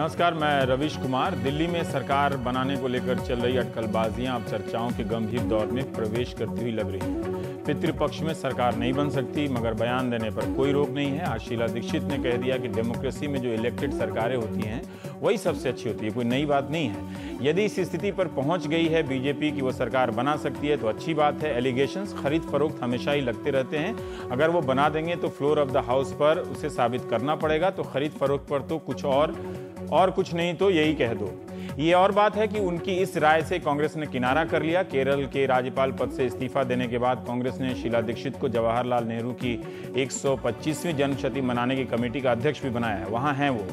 नमस्कार, मैं रवीश कुमार। दिल्ली में सरकार बनाने को लेकर चल रही अटकलबाजियां अब चर्चाओं के गंभीर दौर में प्रवेश करती हुई लग रही हैं। पितृपक्ष में सरकार नहीं बन सकती, मगर बयान देने पर कोई रोक नहीं है। आज शीला दीक्षित ने कह दिया कि डेमोक्रेसी में जो इलेक्टेड सरकारें होती हैं वही सबसे अच्छी होती है, कोई नई बात नहीं है। यदि इस स्थिति पर पहुंच गई है बीजेपी की वो सरकार बना सकती है तो अच्छी बात है। एलिगेशंस खरीद फरोख्त हमेशा ही लगते रहते हैं। अगर वो बना देंगे तो फ्लोर ऑफ द हाउस पर उसे साबित करना पड़ेगा। तो खरीद फरोख्त पर तो कुछ और कुछ नहीं तो यही कह दो। ये और बात है कि उनकी इस राय से कांग्रेस ने किनारा कर लिया। केरल के राज्यपाल पद से इस्तीफा देने के बाद कांग्रेस ने शीला दीक्षित को जवाहरलाल नेहरू की 125वीं जन्मशती मनाने की कमेटी का अध्यक्ष भी बनाया है। वहां हैं वो।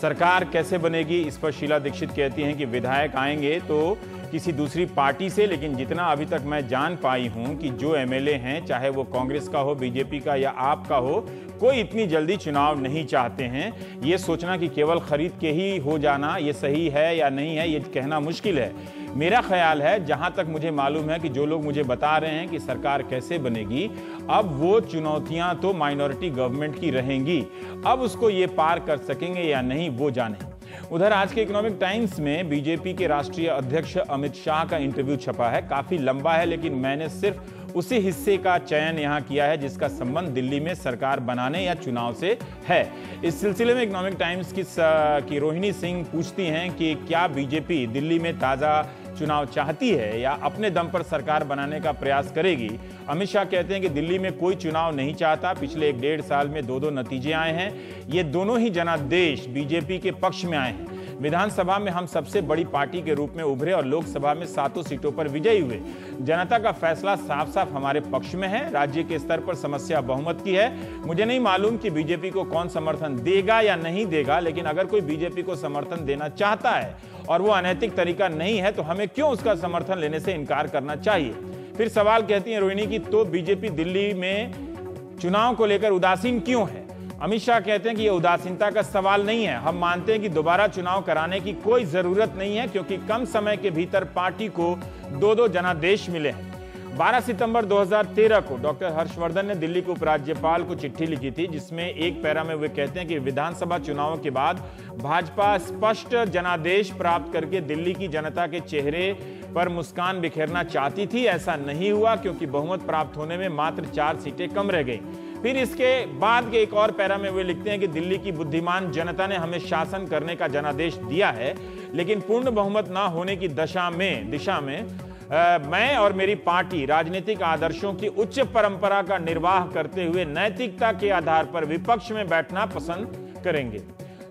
सरकार कैसे बनेगी, इस पर शीला दीक्षित कहती हैं कि विधायक आएंगे तो किसी दूसरी पार्टी से, लेकिन जितना अभी तक मैं जान पाई हूं कि जो एमएलए हैं, चाहे वो कांग्रेस का हो, बीजेपी का या आप का हो, कोई इतनी जल्दी चुनाव नहीं चाहते हैं। ये सोचना कि केवल खरीद के ही हो जाना ये सही है या नहीं है, ये कहना मुश्किल है। मेरा ख्याल है, जहां तक मुझे मालूम है कि जो लोग मुझे बता रहे हैं कि सरकार कैसे बनेगी, अब वो चुनौतियां तो माइनॉरिटी गवर्नमेंट की रहेंगी। अब उसको ये पार कर सकेंगे या नहीं वो जाने। उधर आज के इकोनॉमिक टाइम्स में बीजेपी के राष्ट्रीय अध्यक्ष अमित शाह का इंटरव्यू छपा है। काफी लंबा है, लेकिन मैंने सिर्फ उसी हिस्से का चयन यहां किया है जिसका संबंध दिल्ली में सरकार बनाने या चुनाव से है। इस सिलसिले में इकोनॉमिक टाइम्स की रोहिणी सिंह पूछती हैं कि क्या बीजेपी दिल्ली में ताजा चुनाव चाहती है या अपने दम पर सरकार बनाने का प्रयास करेगी। अमित शाह कहते हैं कि दिल्ली में कोई चुनाव नहीं चाहता। पिछले 1.5 साल में दो नतीजे आए हैं। ये दोनों ही जनादेश बीजेपी के पक्ष में आए हैं। विधानसभा में हम सबसे बड़ी पार्टी के रूप में उभरे और लोकसभा में 7 सीटों पर विजयी हुए। जनता का फैसला साफ साफ हमारे पक्ष में है। राज्य के स्तर पर समस्या बहुमत की है। मुझे नहीं मालूम कि बीजेपी को कौन समर्थन देगा या नहीं देगा, लेकिन अगर कोई बीजेपी को समर्थन देना चाहता है और वो अनैतिक तरीका नहीं है तो हमें क्यों उसका समर्थन लेने से इनकार करना चाहिए। फिर सवाल कहती हैं रोहिणी की, तो बीजेपी दिल्ली में चुनाव को लेकर उदासीन क्यों है। अमित शाह कहते हैं कि यह उदासीनता का सवाल नहीं है। हम मानते हैं कि दोबारा चुनाव कराने की कोई जरूरत नहीं है, क्योंकि कम समय के भीतर पार्टी को 2 जनादेश मिले हैं। 12 सितंबर 2013 को डॉक्टर हर्षवर्धन ने दिल्ली के उपराज्यपाल को चिट्ठी लिखी थी, जिसमें एक पैरा में वे कहते हैं कि विधानसभा चुनावों के बाद भाजपा स्पष्ट जनादेश प्राप्त करके दिल्ली की जनता के चेहरे पर मुस्कान बिखेरना चाहती थी। ऐसा नहीं हुआ, क्योंकि बहुमत प्राप्त होने में मात्र 4 सीटें कम रह गई। फिर इसके बाद के एक और पैरा में वे लिखते हैं कि दिल्ली की बुद्धिमान जनता ने हमें शासन करने का जनादेश दिया है, लेकिन पूर्ण बहुमत ना होने की दिशा में मैं और मेरी पार्टी राजनीतिक आदर्शों की उच्च परंपरा का निर्वाह करते हुए नैतिकता के आधार पर विपक्ष में बैठना पसंद करेंगे।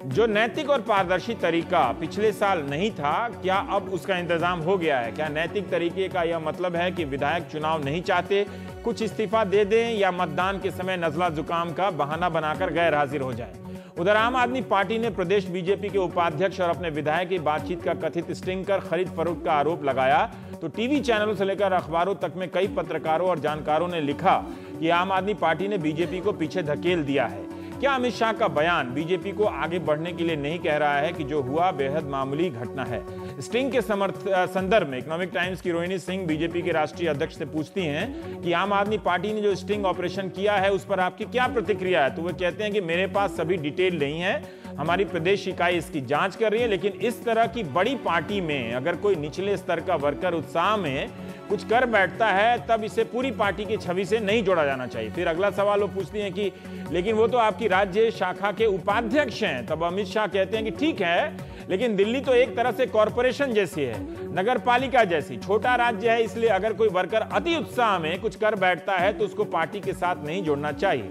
जो नैतिक और पारदर्शी तरीका पिछले साल नहीं था, क्या अब उसका इंतजाम हो गया है। क्या नैतिक तरीके का यह मतलब है कि विधायक चुनाव नहीं चाहते, कुछ इस्तीफा दे दें या मतदान के समय नजला जुकाम का बहाना बनाकर गैर हाजिर हो जाए। उधर आम आदमी पार्टी ने प्रदेश बीजेपी के उपाध्यक्ष और अपने विधायक की बातचीत का कथित स्टिंग कर खरीद फरोख्त का आरोप लगाया। तो टीवी चैनलों से लेकर अखबारों तक में कई पत्रकारों और जानकारों ने लिखा कि आम आदमी पार्टी ने बीजेपी को पीछे धकेल दिया है। क्या अमित शाह का बयान बीजेपी को आगे बढ़ने के लिए नहीं कह रहा है कि जो हुआ बेहद मामूली घटना है। स्टिंग के संदर्भ में इकोनॉमिक टाइम्स की रोहिणी सिंह बीजेपी के राष्ट्रीय अध्यक्ष से पूछती हैं कि आम आदमी पार्टी ने जो स्टिंग ऑपरेशन किया है उस पर आपकी क्या प्रतिक्रिया है। तो वे कहते हैं कि मेरे पास सभी डिटेल नहीं है, हमारी प्रदेश इकाई इसकी जांच कर रही है, लेकिन इस तरह की बड़ी पार्टी में अगर कोई निचले स्तर का वर्कर उत्साह में कुछ कर बैठता है तब इसे पूरी पार्टी की छवि से नहीं जोड़ा जाना चाहिए। फिर अगला सवाल वो पूछती हैं कि लेकिन वो तो आपकी राज्य शाखा के उपाध्यक्ष हैं। तब अमित शाह कहते हैं कि ठीक है, लेकिन दिल्ली तो एक तरह से कॉरपोरेशन जैसी है, नगर पालिका जैसी, छोटा राज्य है, इसलिए अगर कोई वर्कर अति उत्साह में कुछ कर बैठता है तो उसको पार्टी के साथ नहीं जोड़ना चाहिए।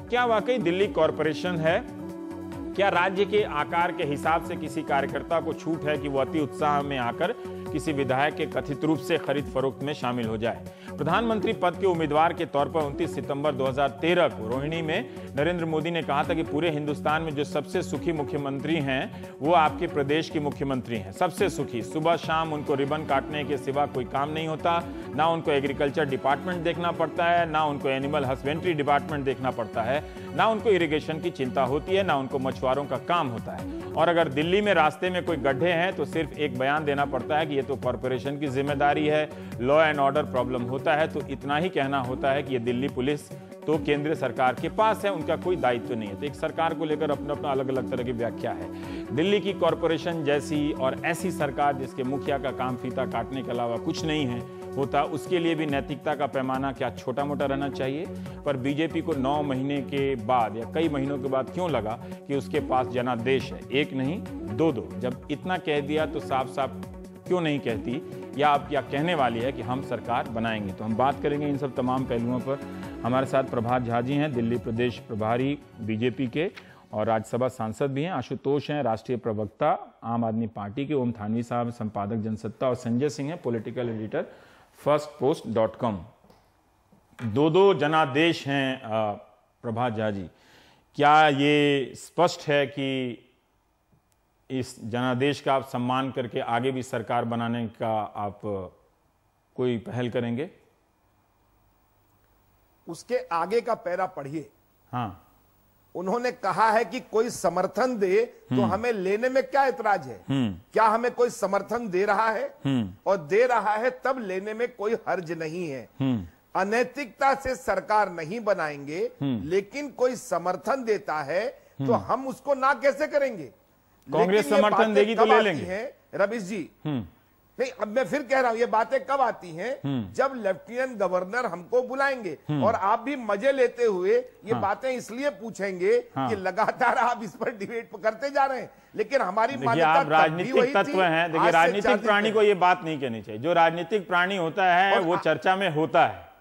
क्या वाकई दिल्ली कॉरपोरेशन है? क्या राज्य के आकार के हिसाब से किसी कार्यकर्ता को छूट है कि वो अति उत्साह में आकर किसी विधायक के कथित रूप से खरीद फरोख्त में शामिल हो जाए? प्रधानमंत्री पद के उम्मीदवार के तौर पर 29 सितंबर 2013 को रोहिणी में नरेंद्र मोदी ने कहा था कि पूरे हिंदुस्तान में जो सबसे सुखी मुख्यमंत्री हैं वो आपके प्रदेश के मुख्यमंत्री हैं। सबसे सुखी। सुबह शाम उनको रिबन काटने के सिवा कोई काम नहीं होता। ना उनको एग्रीकल्चर डिपार्टमेंट देखना पड़ता है, ना उनको एनिमल हस्बेंड्री डिपार्टमेंट देखना पड़ता है, ना उनको इरिगेशन की चिंता होती है, ना उनको मछुआरों का काम होता है। और अगर दिल्ली में रास्ते में कोई गड्ढे हैं तो सिर्फ एक बयान देना पड़ता है कि ये तो कॉरपोरेशन की जिम्मेदारी है, लॉ एंड ऑर्डर प्रॉब्लम होता है तो इतना ही कहना होता है कि ये दिल्ली पुलिस तो केंद्र सरकार के पास है, उनका कोई दायित्व नहीं है। तो एक सरकार को लेकर अपना अपना अलग अलग तरह की व्याख्या है। दिल्ली की कॉरपोरेशन जैसी और ऐसी सरकार जिसके मुखिया का काम फीता काटने के अलावा कुछ नहीं है होता, उसके लिए भी नैतिकता का पैमाना क्या छोटा मोटा रहना चाहिए। पर बीजेपी को 9 महीने के बाद या कई महीनों के बाद क्यों लगा कि उसके पास जनादेश है, एक नहीं दो। जब इतना कह दिया तो साफ साफ क्यों नहीं कहती, या आप क्या कहने वाली है कि हम सरकार बनाएंगे। तो हम बात करेंगे इन सब तमाम पहलुओं पर। हमारे साथ प्रभात झा जी हैं, दिल्ली प्रदेश प्रभारी बीजेपी के और राज्यसभा सांसद भी हैं। आशुतोष हैं, राष्ट्रीय प्रवक्ता आम आदमी पार्टी के। ओम थानवी साहब संपादक जनसत्ता, और संजय सिंह हैं, पॉलिटिकल एडिटर firstpost.com। दो जनादेश हैं। प्रभात झा जी, क्या ये स्पष्ट है कि इस जनादेश का आप सम्मान करके आगे भी सरकार बनाने का आप कोई पहल करेंगे? उसके आगे का पैरा पढ़िए। हाँ, उन्होंने कहा है कि कोई समर्थन दे तो हमें लेने में क्या ऐतराज है। क्या हमें कोई समर्थन दे रहा है और दे रहा है तब लेने में कोई हर्ज नहीं है। अनैतिकता से सरकार नहीं बनाएंगे, लेकिन कोई समर्थन देता है तो हम उसको ना कैसे करेंगे। कांग्रेस समर्थन देगी तो ले लेंगे। रवीश जी, नहीं, अब मैं फिर कह रहा हूं, ये बातें कब आती हैं? जब लेफ्टिनेंट गवर्नर हमको बुलाएंगे और आप भी मजे लेते हुए ये बातें इसलिए पूछेंगे कि लगातार आप इस पर डिबेट करते जा रहे हैं। लेकिन हमारी मान्यता आप राजनीतिक तत्व हैं। देखिए, राजनीतिक प्राणी को ये बात नहीं कहनी चाहिए। जो राजनीतिक प्राणी होता है वो चर्चा में होता है,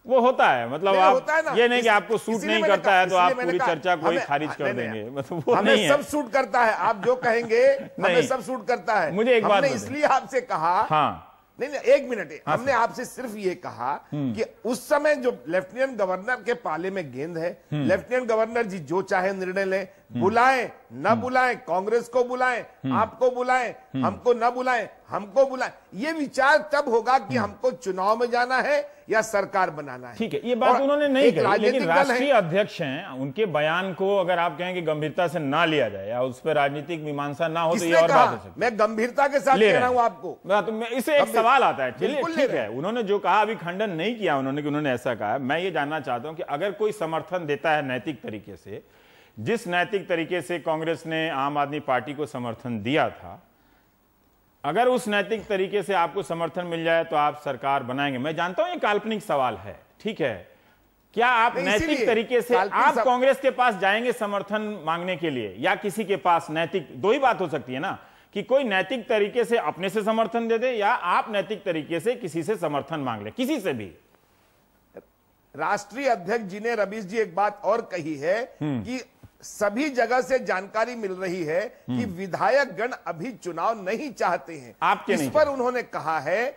वो होता है। मतलब आप ये नहीं कि आपको सूट नहीं करता है तो आप पूरी चर्चा को ही खारिज कर देंगे, मतलब वो नहीं है। सब सूट करता है, आप जो कहेंगे हमें सब सूट करता है। मुझे एक बात इसलिए आपसे कहा, हाँ नहीं, एक मिनट, हमने आपसे सिर्फ ये कहा कि उस समय जो लेफ्टिनेंट गवर्नर के पाले में गेंद है, लेफ्टिनेंट गवर्नर जी जो चाहे निर्णय लें, बुलाएं न बुलाएं, कांग्रेस को बुलाएं, आपको बुलाएं, हमको न बुलाएं, हमको बुलाएं, ये विचार तब होगा कि हमको चुनाव में जाना है या सरकार बनाना है। ठीक है, ये बात उन्होंने नहीं कही, लेकिन राष्ट्रीय अध्यक्ष हैं, उनके बयान को अगर आप कहें कि गंभीरता से ना लिया जाए या उस पर राजनीतिक मीमांसा ना हो तो ये और बात हो सकती है। मैं गंभीरता के साथ कह रहा हूं आपको। इससे एक सवाल आता है। चलिए ठीक है, उन्होंने जो कहा अभी खंडन नहीं किया उन्होंने कि उन्होंने ऐसा कहा। मैं ये जानना चाहता हूं कि अगर कोई समर्थन देता है नैतिक तरीके से, जिस नैतिक तरीके से कांग्रेस ने आम आदमी पार्टी को समर्थन दिया था, अगर उस नैतिक तरीके से आपको समर्थन मिल जाए तो आप सरकार बनाएंगे। मैं जानता हूं ये काल्पनिक सवाल है, ठीक है, क्या आप नैतिक तरीके से आप कांग्रेस के पास जाएंगे समर्थन मांगने के लिए, या किसी के पास नैतिक, दो ही बात हो सकती है ना, कि कोई नैतिक तरीके से अपने से समर्थन दे दे या आप नैतिक तरीके से किसी से समर्थन मांग ले, किसी से भी। राष्ट्रीय अध्यक्ष जी ने, रवीश जी, एक बात और कही है कि सभी जगह से जानकारी मिल रही है कि विधायक गण अभी चुनाव नहीं चाहते हैं। आपके इस पर उन्होंने कहा है,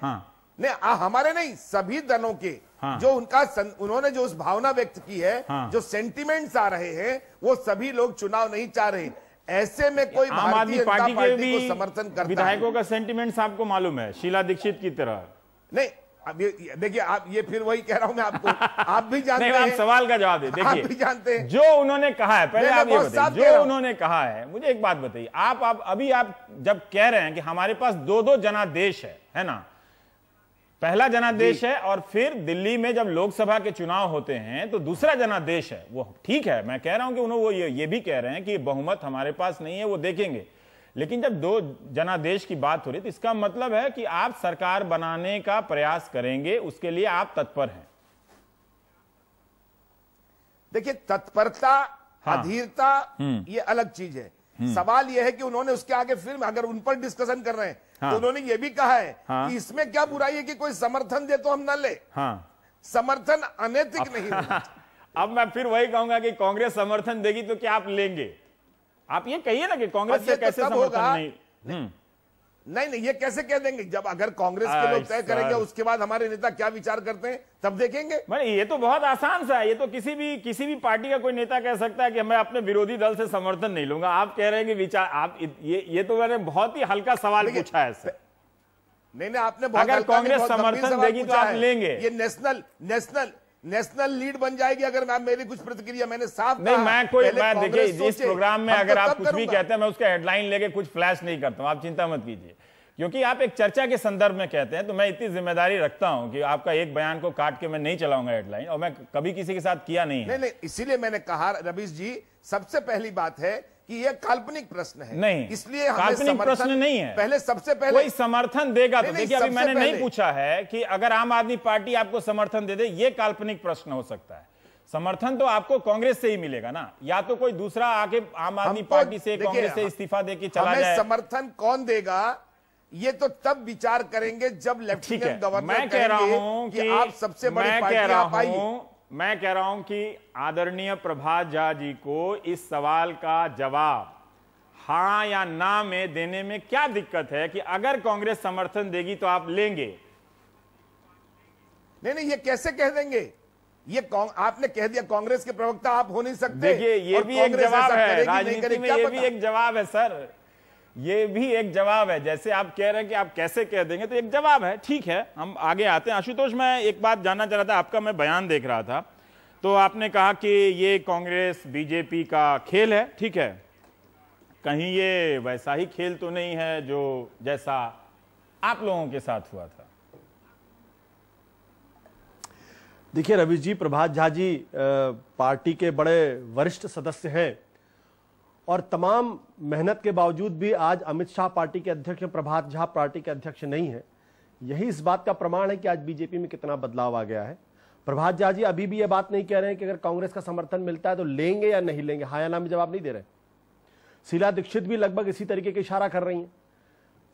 हमारे नहीं, सभी दलों के, जो उनका उन्होंने जो उस भावना व्यक्त की है, जो सेंटिमेंट्स आ रहे हैं, वो सभी लोग चुनाव नहीं चाह रहे। ऐसे में कोई आम आदमी पार्टी के भी समर्थन करता विधायकों का सेंटिमेंट्स आपको मालूम है, शीला दीक्षित की तरह नहीं। अब देखिए, आप ये फिर वही कह रहा हूं मैं आपको, आप भी जानते हैं। आप सवाल का जवाब दे। देखिए, आप भी जानते हैं जो उन्होंने कहा है, पहले आप ये बताइए, जो उन्होंने कहा है, मुझे एक बात बताइए, आप अभी आप जब कह रहे हैं कि हमारे पास दो जनादेश है ना, पहला जनादेश है और फिर दिल्ली में जब लोकसभा के चुनाव होते हैं तो दूसरा जनादेश है, वो ठीक है। मैं कह रहा हूं कि उन्होंने वो ये भी कह रहे हैं कि बहुमत हमारे पास नहीं है, वो देखेंगे। लेकिन जब दो जनादेश की बात हो रही है तो इसका मतलब है कि आप सरकार बनाने का प्रयास करेंगे, उसके लिए आप तत्पर हैं। देखिए, तत्परता, अधीरता, ये अलग चीज है। सवाल यह है कि उन्होंने उसके आगे फिर अगर उन पर डिस्कशन कर रहे हैं तो उन्होंने ये भी कहा है कि इसमें क्या बुराई है कि कोई समर्थन दे तो हम न ले। समर्थन अनैतिक नहीं होना। अब मैं फिर वही कहूंगा कि कांग्रेस समर्थन देगी तो क्या आप लेंगे? आप ये कहिए ना कि कांग्रेस से कैसे समर्थन नहीं, ये कैसे कह देंगे? जब अगर कांग्रेस के लोग तय करेंगे उसके बाद हमारे नेता क्या विचार करते हैं तब देखेंगे। ये तो बहुत आसान सा है। ये तो किसी भी पार्टी का कोई नेता कह सकता है कि मैं अपने विरोधी दल से समर्थन नहीं लूंगा। आप कह रहे हैं कि विचार, आप ये तो मैंने बहुत ही हल्का सवाल पूछा है इससे। नहीं, आपने बहुत, अगर कांग्रेस समर्थन देगी तो आप लेंगे। ये नेशनल लीड बन जाएगी अगर मैं, मेरी कुछ प्रतिक्रिया मैंने साफ नहीं, मैं देखिए, इस प्रोग्राम में अगर आप कुछ भी कहते हैं मैं उसका हेडलाइन लेके कुछ फ्लैश नहीं करता हूं, आप चिंता मत कीजिए, क्योंकि आप एक चर्चा के संदर्भ में कहते हैं, तो मैं इतनी जिम्मेदारी रखता हूं कि आपका एक बयान को काट के मैं नहीं चलाऊंगा हेडलाइन, और मैं कभी किसी के साथ किया नहीं है। नहीं, इसीलिए मैंने कहा रवीश जी, सबसे पहली बात है कि यह काल्पनिक प्रश्न है। नहीं, इसलिए काल्पनिक प्रश्न नहीं है। पहले सबसे पहले कोई समर्थन देगा तो देखिए, अभी मैंने नहीं पूछा है कि अगर आम आदमी पार्टी आपको समर्थन दे दे, ये काल्पनिक प्रश्न हो सकता है। समर्थन तो आपको कांग्रेस से ही मिलेगा ना, या तो कोई दूसरा आके आम आदमी पार्टी से, कांग्रेस से इस्तीफा देके चला जाए। समर्थन कौन देगा ये तो तब विचार करेंगे जब लेफ्टिनेंट गवर्नर मैं कह रहा हूं कि आप सबसे बड़ी पार्टी आप आइए। मैं कह रहा हूं कि आदरणीय प्रभात झा जी को इस सवाल का जवाब हां या ना में देने में क्या दिक्कत है कि अगर कांग्रेस समर्थन देगी तो आप लेंगे? नहीं, ये कैसे कह देंगे? ये आपने कह दिया कांग्रेस के प्रवक्ता आप हो नहीं सकते। देखिए, ये भी एक जवाब है, राजनीति में ये भी एक जवाब है सर, ये भी एक जवाब है। जैसे आप कह रहे हैं कि आप कैसे कह देंगे, तो एक जवाब है। ठीक है, हम आगे आते हैं। आशुतोष, मैं एक बात जानना चाह रहा था, आपका मैं बयान देख रहा था, तो आपने कहा कि ये कांग्रेस बीजेपी का खेल है। ठीक है, कहीं ये वैसा ही खेल तो नहीं है जो जैसा आप लोगों के साथ हुआ था? देखिए रवीश जी, प्रभात झा जी पार्टी के बड़े वरिष्ठ सदस्य हैं और तमाम मेहनत के बावजूद भी आज अमित शाह पार्टी के अध्यक्ष हैं, प्रभात झा पार्टी के अध्यक्ष नहीं है। यही इस बात का प्रमाण है कि आज बीजेपी में कितना बदलाव आ गया है। प्रभात झा जी अभी भी ये बात नहीं कह रहे हैं कि अगर कांग्रेस का समर्थन मिलता है तो लेंगे या नहीं लेंगे, हाँ या ना में जवाब नहीं दे रहे। शीला दीक्षित भी लगभग इसी तरीके का इशारा कर रही हैं।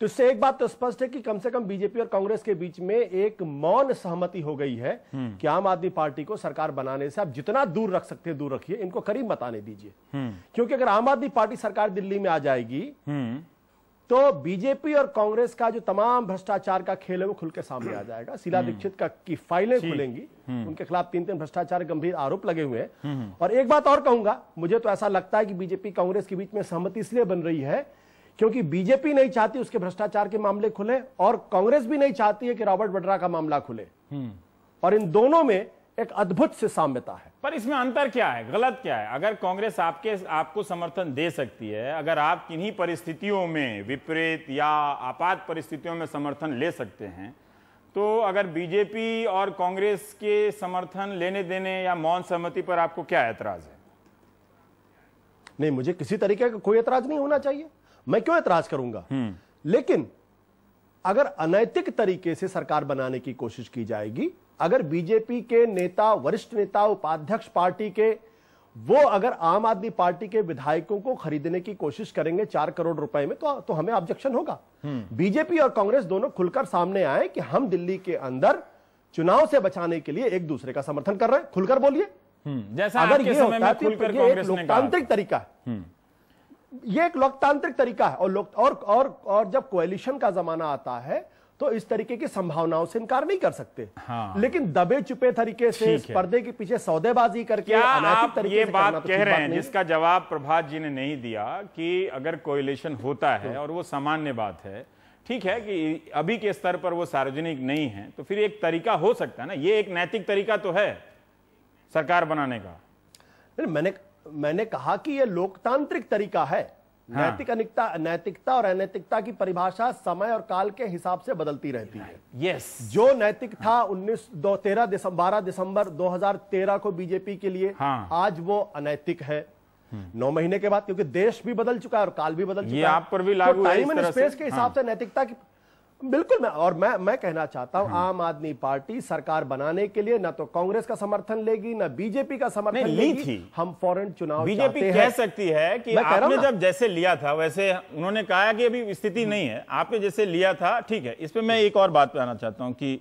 तो इससे एक बात तो स्पष्ट है कि कम से कम बीजेपी और कांग्रेस के बीच में एक मौन सहमति हो गई है कि आम आदमी पार्टी को सरकार बनाने से आप जितना दूर रख सकते हैं दूर रखिए, इनको करीब मत आने दीजिए। क्योंकि अगर आम आदमी पार्टी सरकार दिल्ली में आ जाएगी तो बीजेपी और कांग्रेस का जो तमाम भ्रष्टाचार का खेल है वो खुल के सामने आ जाएगा। शीला दीक्षित की फाइलें खुलेंगी, उनके खिलाफ 3 भ्रष्टाचार गंभीर आरोप लगे हुए हैं। और एक बात और कहूंगा, मुझे तो ऐसा लगता है कि बीजेपी कांग्रेस के बीच में सहमति इसलिए बन रही है क्योंकि बीजेपी नहीं चाहती उसके भ्रष्टाचार के मामले खुले और कांग्रेस भी नहीं चाहती है कि रॉबर्ट वड्रा का मामला खुले। और इन दोनों में एक अद्भुत से साम्यता है। पर इसमें अंतर क्या है, गलत क्या है? अगर कांग्रेस आपको समर्थन दे सकती है, अगर आप किन्हीं परिस्थितियों में, विपरीत या आपात परिस्थितियों में समर्थन ले सकते हैं, तो अगर बीजेपी और कांग्रेस के समर्थन लेने देने या मौन सहमति पर आपको क्या एतराज है? नहीं, मुझे किसी तरीके का कोई एतराज नहीं होना चाहिए। मैं क्यों एतराज करूंगा? लेकिन अगर अनैतिक तरीके से सरकार बनाने की कोशिश की जाएगी, अगर बीजेपी के नेता, वरिष्ठ नेता, उपाध्यक्ष पार्टी के, वो अगर आम आदमी पार्टी के विधायकों को खरीदने की कोशिश करेंगे 4 करोड़ रुपए में, तो हमें ऑब्जेक्शन होगा। बीजेपी और कांग्रेस दोनों खुलकर सामने आए कि हम दिल्ली के अंदर चुनाव से बचाने के लिए एक दूसरे का समर्थन कर रहे हैं, खुलकर बोलिए। जैसा अगर ये होता है तो ये एक लोकतांत्रिक तरीका है, ये एक लोकतांत्रिक तरीका है। और जब कोएलिशन का जमाना आता है तो इस तरीके की संभावनाओं से इनकार नहीं कर सकते। हाँ। लेकिन दबे चुपे तरीके से इस पर्दे के पीछे सौदेबाजी करके आप ये बात कह रहे हैं जिसका जवाब प्रभात जी ने नहीं दिया कि अगर कोएलिशन होता है और वो सामान्य बात है, ठीक है कि अभी के स्तर पर वो सार्वजनिक नहीं है, तो फिर एक तरीका हो सकता है ना, ये एक नैतिक तरीका तो है सरकार बनाने का। मैंने कहा कि यह लोकतांत्रिक तरीका है। हाँ। नैतिकता और अनैतिकता की परिभाषा समय और काल के हिसाब से बदलती रहती है। यस। जो नैतिक था 12 दिसंबर 2013 को बीजेपी के लिए, हाँ। आज वो अनैतिक है 9 महीने के बाद, क्योंकि देश भी बदल चुका है और काल भी बदल चुका है। आप पर भी लागू है टाइम एंड स्पेस के हिसाब से नैतिकता की बिल्कुल। मैं कहना चाहता हूं, आम आदमी पार्टी सरकार बनाने के लिए ना तो कांग्रेस का समर्थन लेगी ना बीजेपी का समर्थन लेगी। हम फॉरेन चुनाव बीजेपी कह सकती है कि आपने जब जैसे लिया था वैसे, उन्होंने कहा कि अभी स्थिति नहीं है, आपने जैसे लिया था, ठीक है। इस पे मैं एक और बात पे आना चाहता हूं कि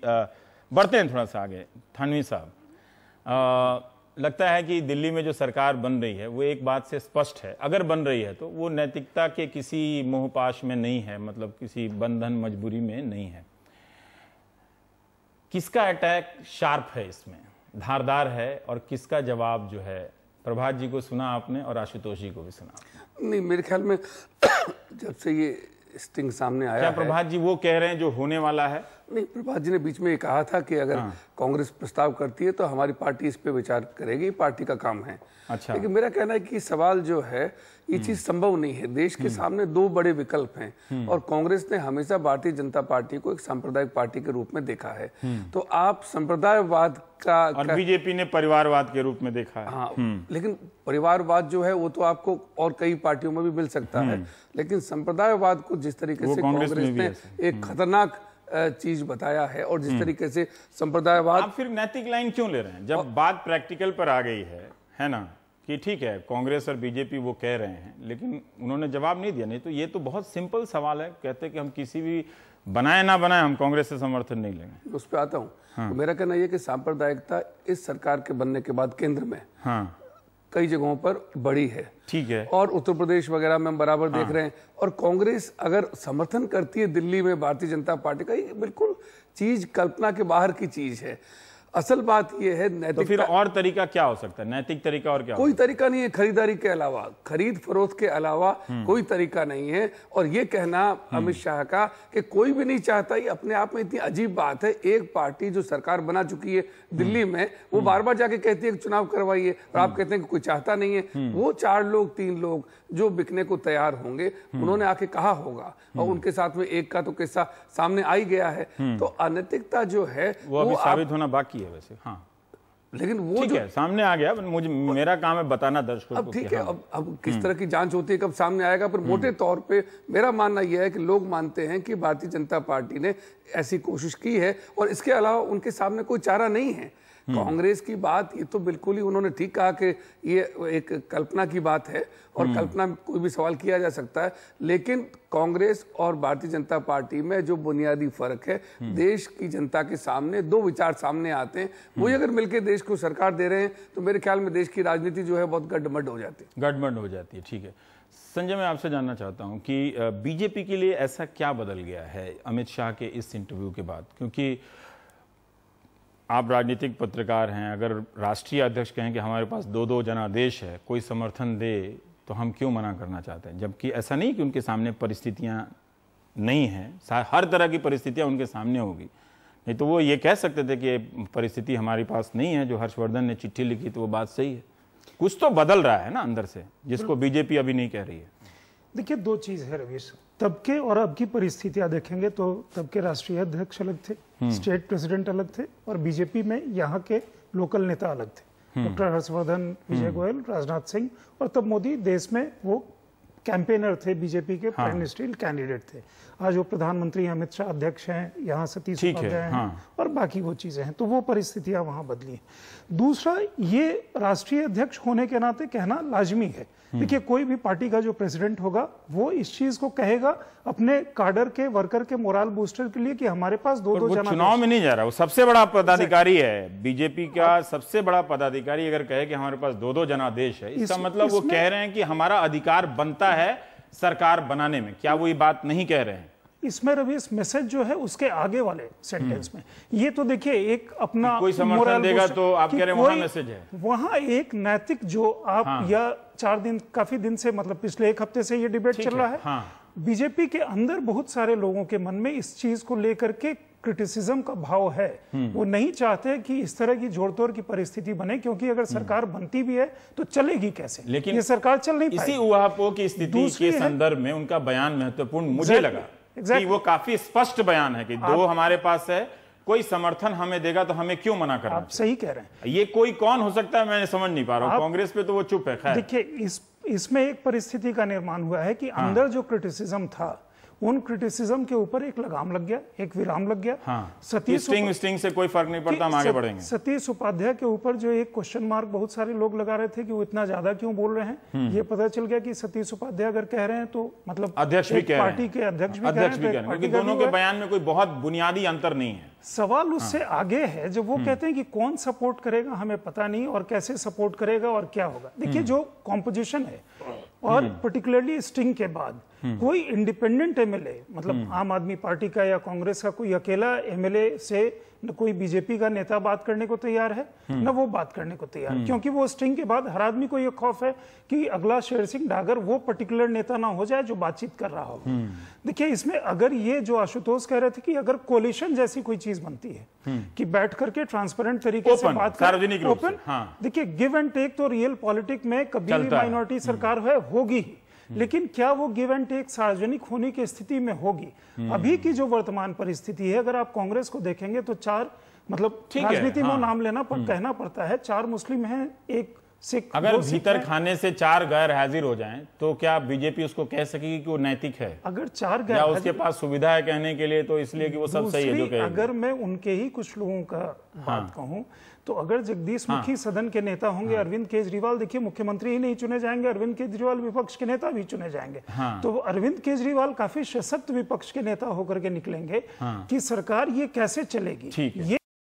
बढ़ते हैं थोड़ा सा आगे। थानवी साहब, लगता है कि दिल्ली में जो सरकार बन रही है वो एक बात से स्पष्ट है, अगर बन रही है तो वो नैतिकता के किसी मोहपाश में नहीं है, मतलब किसी बंधन मजबूरी में नहीं है। किसका अटैक शार्प है इसमें, धारदार है, और किसका जवाब जो है? प्रभात जी को सुना आपने और आशुतोष जी को भी सुना? नहीं, मेरे ख्याल में जब से ये स्टिंग सामने आया, क्या प्रभात जी वो कह रहे हैं जो होने वाला है? नहीं, प्रभात जी ने बीच में ये कहा था कि अगर कांग्रेस प्रस्ताव करती है तो हमारी पार्टी इस पे विचार करेगी, पार्टी का काम है। अच्छा। लेकिन मेरा कहना है कि सवाल जो है ये चीज संभव नहीं है। देश के सामने दो बड़े विकल्प हैं और कांग्रेस ने हमेशा भारतीय जनता पार्टी को एक सांप्रदायिक पार्टी के रूप में देखा है। तो आप संप्रदायवाद और बीजेपी ने परिवारवाद के रूप में देखा है। हाँ, लेकिन परिवारवाद जो है वो तो आपको और कई पार्टियों में भी मिल सकता है, लेकिन संप्रदायवाद को जिस तरीके से कांग्रेस ने एक खतरनाक चीज बताया है और जिस तरीके से संप्रदायवाद, आप फिर नैतिक लाइन क्यों ले रहे हैं जब बात प्रैक्टिकल पर आ गई है ना, कि ठीक है कांग्रेस और बीजेपी वो कह रहे हैं, लेकिन उन्होंने जवाब नहीं दिया। नहीं तो ये तो बहुत सिंपल सवाल है, कहते कि हम किसी भी बनाए ना बनाए हम कांग्रेस से समर्थन नहीं लेंगे। उस पर आता हूँ। तो मेरा कहना यह कि सांप्रदायिकता इस सरकार के बनने के बाद केंद्र में कई जगहों पर बड़ी है, ठीक है, और उत्तर प्रदेश वगैरह में हम बराबर देख रहे हैं। और कांग्रेस अगर समर्थन करती है दिल्ली में भारतीय जनता पार्टी का, ये बिल्कुल चीज कल्पना के बाहर की चीज है। असल बात यह है नैतिक, तो फिर और तरीका क्या हो सकता है? नैतिक तरीका और क्या? कोई तरीका नहीं है खरीदारी के अलावा, खरीद फरोख्त के अलावा कोई तरीका नहीं है। और ये कहना अमित शाह का कि कोई भी नहीं चाहता, ये अपने आप में इतनी अजीब बात है। एक पार्टी जो सरकार बना चुकी है दिल्ली में, वो बार बार जाके कहती है कि चुनाव करवाइए, और आप कहते हैं कि कोई चाहता नहीं है। वो 4 लोग 3 लोग जो बिकने को तैयार होंगे, उन्होंने आके कहा होगा, और उनके साथ में एक का तो किस्सा सामने आ ही गया है। तो अनैतिकता जो है वो अभी साबित होना बाकी है वैसे। हाँ, लेकिन वो ठीक है, सामने आ गया। मुझे मेरा काम है बताना दर्शकों को। अब ठीक है, अब किस तरह की जांच होती है, कब सामने आएगा, पर मोटे तौर पे मेरा मानना यह है कि लोग मानते हैं कि भारतीय जनता पार्टी ने ऐसी कोशिश की है और इसके अलावा उनके सामने कोई चारा नहीं है। कांग्रेस की बात ये तो बिल्कुल ही उन्होंने ठीक कहा कि ये एक कल्पना की बात है और कल्पना में कोई भी सवाल किया जा सकता है, लेकिन कांग्रेस और भारतीय जनता पार्टी में जो बुनियादी फर्क है, देश की जनता के सामने 2 विचार सामने आते हैं। वही अगर मिलकर देश को सरकार दे रहे हैं तो मेरे ख्याल में देश की राजनीति जो है बहुत गड्ढमड हो जाती है। गड़बड़ हो जाती है, ठीक है। संजय, मैं आपसे जानना चाहता हूं कि बीजेपी के लिए ऐसा क्या बदल गया है अमित शाह के इस इंटरव्यू के बाद? क्योंकि आप राजनीतिक पत्रकार हैं, अगर राष्ट्रीय अध्यक्ष कहें कि हमारे पास 2-2 जनादेश है, कोई समर्थन दे तो हम क्यों मना करना चाहते हैं? जबकि ऐसा नहीं कि उनके सामने परिस्थितियां नहीं हैं, हर तरह की परिस्थितियां उनके सामने होगी। नहीं तो वो ये कह सकते थे कि परिस्थिति हमारे पास नहीं है, जो हर्षवर्धन ने चिट्ठी लिखी तो वो बात सही है। कुछ तो बदल रहा है ना अंदर से, जिसको बीजेपी अभी नहीं कह रही है। देखिए, 2 चीज है रवीश। तब के और अब की परिस्थितियां देखेंगे तो तब के राष्ट्रीय अध्यक्ष अलग थे, स्टेट प्रेसिडेंट अलग थे, और बीजेपी में यहाँ के लोकल नेता अलग थे। डॉक्टर हर्षवर्धन, विजय गोयल, राजनाथ सिंह, और तब मोदी देश में वो कैंपेनर थे, बीजेपी के प्राइम मिनिस्ट्रियल कैंडिडेट थे। आज वो प्रधानमंत्री अमित शाह अध्यक्ष हैं, यहाँ सतीश उपाध्याय हैं, और बाकी वो चीजें हैं। तो वो परिस्थितियां वहां बदली। दूसरा, ये राष्ट्रीय अध्यक्ष होने के नाते कहना लाजमी है। देखिए, कोई भी पार्टी का जो प्रेसिडेंट होगा वो इस चीज को कहेगा अपने काडर के, वर्कर के मोरल बूस्टर के लिए कि हमारे पास 2-2 जनादेश। चुनाव में नहीं जा रहा, वो सबसे बड़ा पदाधिकारी है, बीजेपी का सबसे बड़ा पदाधिकारी अगर कहे कि हमारे पास 2-2 जनादेश है, इसका मतलब वो कह रहे हैं कि हमारा अधिकार बनता है सरकार बनाने में। क्या वो ये बात नहीं कह रहे हैं? इसमें रवि, इस मैसेज जो है उसके आगे वाले सेंटेंस में ये तो देखिए एक अपना कोई समर्थन देगा तो आप कह रहे हैं वहां मैसेज है, वहां एक नैतिक जो आप या 4 दिन, काफी दिन से, मतलब पिछले 1 हफ्ते से ये डिबेट चल रहा है। बीजेपी के अंदर बहुत सारे लोगों के मन में इस चीज को लेकर के क्रिटिसिज्म का भाव है। वो नहीं चाहते कि इस तरह की जोड़तोड़ की परिस्थिति बने, क्योंकि अगर सरकार बनती भी है तो चलेगी कैसे? लेकिन ये सरकार चल नहीं पाएगी। इसी उहापोह की स्थिति के संदर्भ में उनका बयान महत्वपूर्ण मुझे लगा कि वो काफी स्पष्ट बयान है कि 2 हमारे पास है, कोई समर्थन हमें देगा तो हमें क्यों मना करना? आप सही कह रहे हैं। ये कोई कौन हो सकता है, मैं समझ नहीं पा रहा हूं। कांग्रेस पे तो वो चुप है। खैर, देखिए, इसमें एक परिस्थिति का निर्माण हुआ है कि अंदर जो क्रिटिसिज्म था, उन क्रिटिसिज्म के ऊपर एक लगाम लग गया, एक विराम लग गया। स्टिंग से कोई फर्क नहीं पड़ता, हम आगे बढ़ेंगे। सतीश उपाध्याय के ऊपर जो एक क्वेश्चन मार्क बहुत सारे लोग लगा रहे थे कि वो इतना ज्यादा क्यों बोल रहे हैं, ये पता चल गया कि सतीश उपाध्याय अगर कह रहे हैं तो मतलब अध्यक्ष भी कह रहे हैं, पार्टी के अध्यक्ष भी कह रहे हैं, क्योंकि दोनों के बयान में कोई बहुत बुनियादी अंतर नहीं है। सवाल उससे आगे है जब वो कहते हैं कि कौन सपोर्ट करेगा हमें पता नहीं, और कैसे सपोर्ट करेगा और क्या होगा। देखिए, जो कॉम्पोजिशन है, और पर्टिकुलरली स्टिंग के बाद कोई इंडिपेंडेंट एमएलए, मतलब आम आदमी पार्टी का या कांग्रेस का कोई अकेला एमएलए से न कोई बीजेपी का नेता बात करने को तैयार है, न वो बात करने को तैयार, क्योंकि वो स्टिंग के बाद हर आदमी को ये खौफ है कि अगला शेर सिंह डागर वो पर्टिकुलर नेता ना हो जाए जो बातचीत कर रहा हो। देखिए, इसमें अगर ये जो आशुतोष कह रहे थे कि अगर कोलिशन जैसी कोई चीज बनती है कि बैठ करके ट्रांसपेरेंट तरीके से बात सार्वजनिक रूप से, देखिए गिव एंड टेक तो रियल पॉलिटिक्स में कभी भी माइनॉरिटी सरकार है होगी ही, लेकिन क्या वो गिव एंड टेक सार्वजनिक होने की स्थिति में होगी? अभी की जो वर्तमान परिस्थिति है, अगर आप कांग्रेस को देखेंगे तो चार, मतलब राजनीति में नाम लेना कहना पड़ता है, 4 मुस्लिम हैं, 1 सिख। अगर भीतर खाने से 4 गैर हाजिर हो जाएं तो क्या बीजेपी उसको कह सकेगी कि वो नैतिक है? अगर 4 गैर या उसके पास सुविधा है कहने के लिए, तो इसलिए कि वो सब सही है जो कहेगी? अगर मैं उनके ही कुछ लोगों का बात कहूं तो अगर जगदीश मुखी सदन के नेता होंगे, अरविंद केजरीवाल, देखिए मुख्यमंत्री ही नहीं चुने जाएंगे, अरविंद केजरीवाल विपक्ष के नेता भी चुने जाएंगे, तो अरविंद केजरीवाल काफी सशक्त विपक्ष के नेता होकर के निकलेंगे कि सरकार ये कैसे चलेगी। ये